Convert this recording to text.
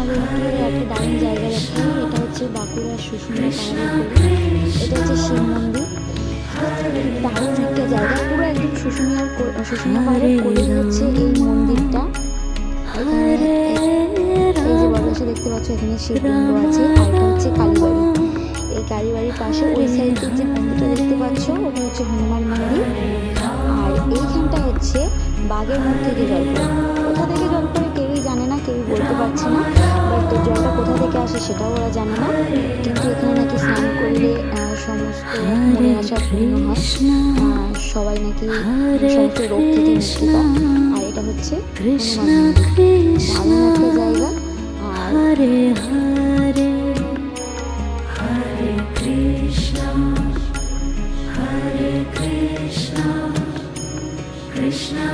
রোডে একটা দারুণ জায়গা দেখাই। এটা হচ্ছে বাঁকুড়ার শুশুনিয়া পাহাড়ের কোলে, এটা হচ্ছে শিব মন্দির। দারুণ একটা জায়গা, পুরো একদম শুশুনিয়া পাহাড়ের কোলেই হচ্ছে এই মন্দিরটা। এখানে এই যে বড়বাসা দেখতে পাচ্ছ, এখানে শিবলিঙ্গ আছে। আর এটা হচ্ছে কালীবাড়ি। এই কালীবাড়ির পাশে ওই সাইডে যে মন্দিরটা দেখতে পাচ্ছ ওটা হচ্ছে হনুমান মন্দির। আর এইখানটা হচ্ছে বাঘের মুখ থেকে জল পড়ে। কোথা থেকে জল পড়ে কেউই জানে না, কেউই বলতে পারছে না। বাট জলটা কোথা থেকে আসে সেটাও ওরা জানে না। কিন্তু এখানে নাকি স্নান করলে সমস্ত মনে আসা পূর্ণ হয়, সবাই নাকি সমস্ত রোগ থেকে মুক্তি পায়। আর এটা হচ্ছে হনুমান মন্দির, দারুণ একটা জায়গা। আর Krishna